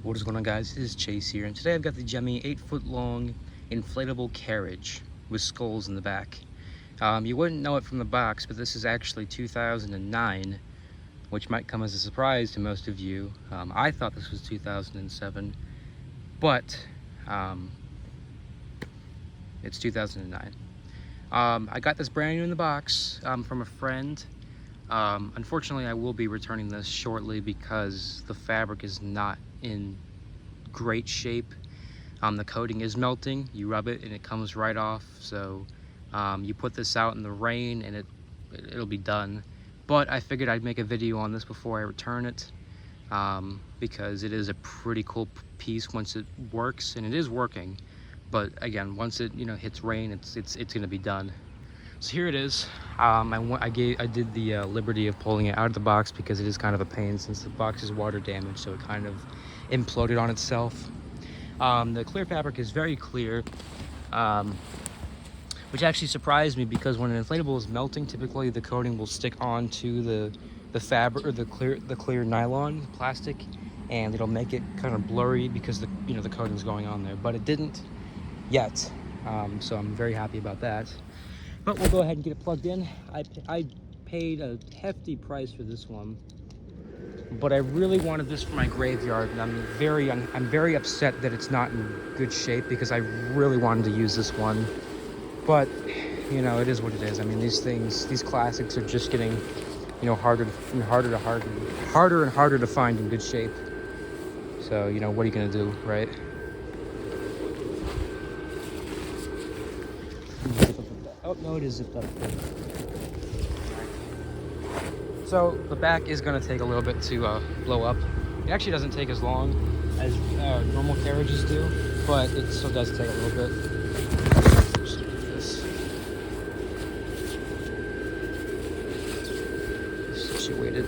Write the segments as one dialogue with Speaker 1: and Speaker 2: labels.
Speaker 1: What is going on, guys? This is Chase here, and today I've got the Gemmy 8-foot-long inflatable carriage with skulls in the back. You wouldn't know it from the box, but this is actually 2009, which might come as a surprise to most of you. I thought this was 2007, but it's 2009. I got this brand new in the box from a friend. Unfortunately, I will be returning this shortly because the fabric is not in great shape. The coating is melting. You rub it and it comes right off. So you put this out in the rain and it'll be done. But I figured I'd make a video on this before I return it because it is a pretty cool piece once it works, and it is working. But again, once it hits rain, it's gonna be done. So here it is. I did the liberty of pulling it out of the box because it is kind of a pain since the box is water damaged, so it kind of imploded on itself. The clear fabric is very clear, which actually surprised me because when an inflatable is melting, typically the coating will stick onto the fabric or the clear nylon plastic, and it'll make it kind of blurry because the coating's going on there. But it didn't yet, so I'm very happy about that. But we'll go ahead and get it plugged in. I paid a hefty price for this one, but I really wanted this for my graveyard, and I'm very upset that it's not in good shape because I really wanted to use this one. But it is what it is. I mean, these classics are just getting harder and harder to find in good shape. So what are you gonna do, right? Oh, no, it is zipped up. So the back is going to take a little bit to blow up. It actually doesn't take as long as normal carriages do, but it still does take a little bit. Just look at this. It's situated.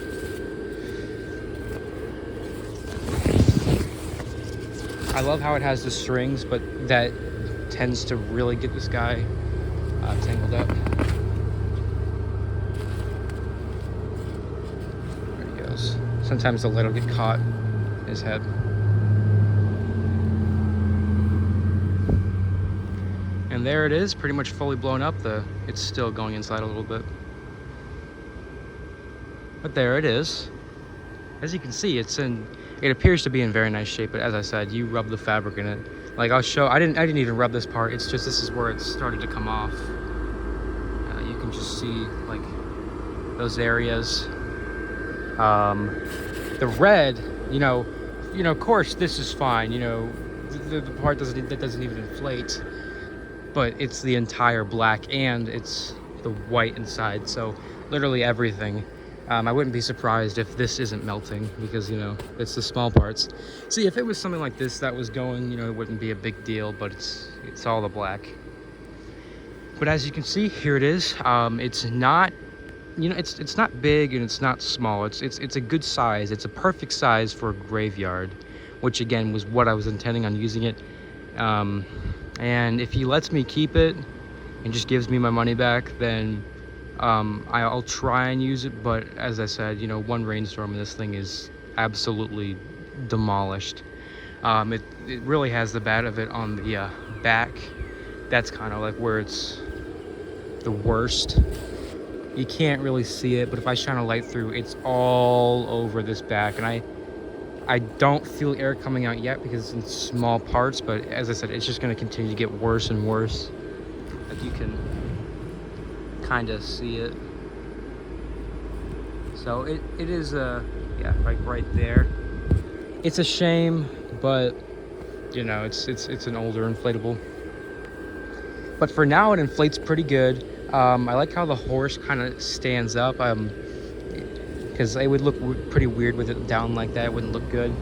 Speaker 1: I love how it has the strings, but that tends to really get this guy tangled up. There he goes. Sometimes the light will get caught in his head. And there it is, pretty much fully blown up. It's still going inside a little bit. But there it is. As you can see, it appears to be in very nice shape, but as I said, you rub the fabric in it. Like I'll show, I didn't even rub this part. It's just, this is where it started to come off. You can just see like those areas. The red, of course this is fine. The part that doesn't even inflate, but it's the entire black and it's the white inside. So literally everything. I wouldn't be surprised if this isn't melting because, it's the small parts. See, if it was something like this that was going, it wouldn't be a big deal, but it's all the black. But as you can see, here it is. It's not, it's not big and it's not small. It's a good size. It's a perfect size for a graveyard, which again was what I was intending on using it. And if he lets me keep it and just gives me my money back, then I'll try and use it. But as I said, one rainstorm and this thing is absolutely demolished. It really has the bad of it on the back. That's kind of like where it's the worst. You can't really see it, but if I shine a light through, it's all over this back. And I don't feel air coming out yet because it's in small parts, but as I said, it's just going to continue to get worse and worse. If you can kind of see it. So it is yeah, right there. It's a shame, but it's an older inflatable. But for now, it inflates pretty good. I like how the horse kind of stands up, because it would look pretty weird with it down like that. It wouldn't look good.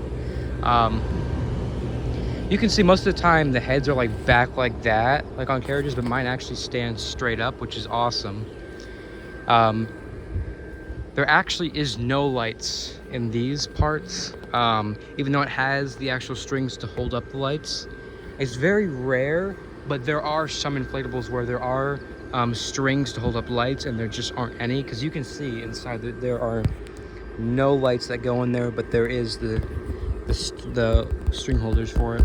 Speaker 1: You can see most of the time the heads are like back like that, like on carriages, but mine actually stands straight up, which is awesome. There actually is no lights in these parts, even though it has the actual strings to hold up the lights. It's very rare, but there are some inflatables where there are strings to hold up lights, and there just aren't any, because you can see inside that there are no lights that go in there, but there is the the string holders for it.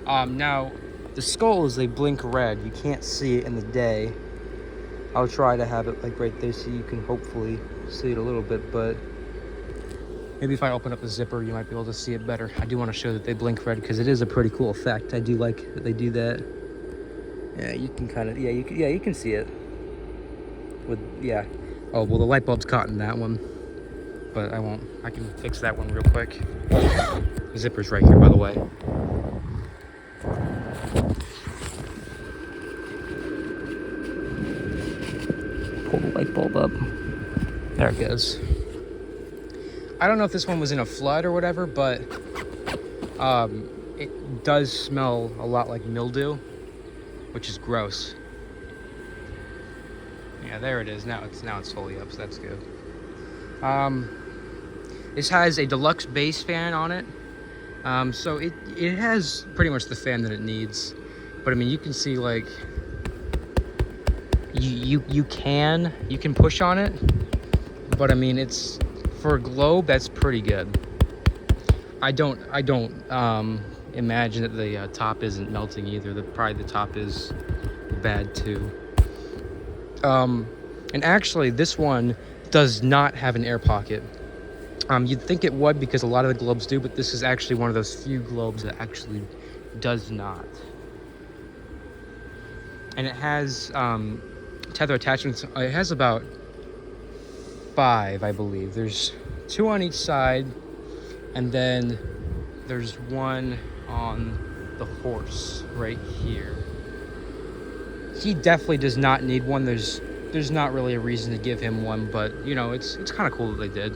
Speaker 1: Now, the skulls, they blink red. You can't see it in the day. I'll try to have it like right there so you can hopefully see it a little bit, but maybe if I open up the zipper, you might be able to see it better. I do want to show that they blink red because it is a pretty cool effect. I do like that they do that. Yeah, you can kind of, you can see it. Yeah. Oh, well, the light bulb's caught in that one, but I won't. I can fix that one real quick. The zipper's right here, by the way. Pull the light bulb up. There it goes. I don't know if this one was in a flood or whatever, but it does smell a lot like mildew, which is gross. Yeah, there it is. Now it's fully up, so that's good. This has a deluxe base fan on it, so it has pretty much the fan that it needs. But I mean, you can see like you can push on it, but I mean, it's for a globe that's pretty good. I don't imagine that the top isn't melting either. Probably the top is bad too. And actually, this one does not have an air pocket. You'd think it would because a lot of the globes do, but this is actually one of those few globes that actually does not. And it has tether attachments. It has about 5, I believe. There's 2 on each side, and then there's one on the horse right here. He definitely does not need one. There's not really a reason to give him one, but you know, it's kind of cool that they did.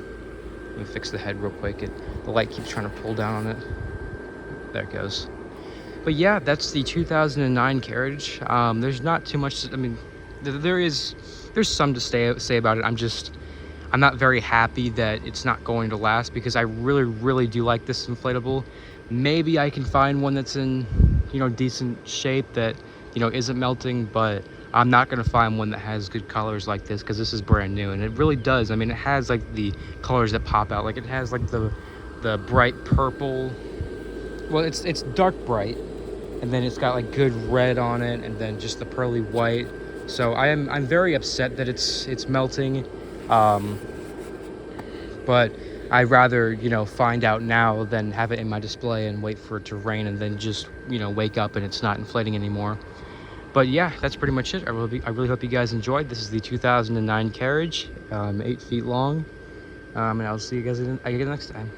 Speaker 1: Let me fix the head real quick. The light keeps trying to pull down on it. There it goes. But yeah, that's the 2009 Carriage. There's not too much. I mean, there's some to say about it. I'm not very happy that it's not going to last because I really do like this inflatable. Maybe I can find one that's in, you know, decent shape that, you know, isn't melting, but I'm not going to find one that has good colors like this because this is brand new, and it really does. I mean, it has like the colors that pop out. Like it has like the bright purple. Well, it's dark bright, and then it's got like good red on it, and then just the pearly white. So I'm very upset that it's melting, but I'd rather, you know, find out now than have it in my display and wait for it to rain and then just, you know, wake up and it's not inflating anymore. But yeah, that's pretty much it. I really hope you guys enjoyed. This is the 2009 Carriage, 8 feet long, and I'll see you guys again next time.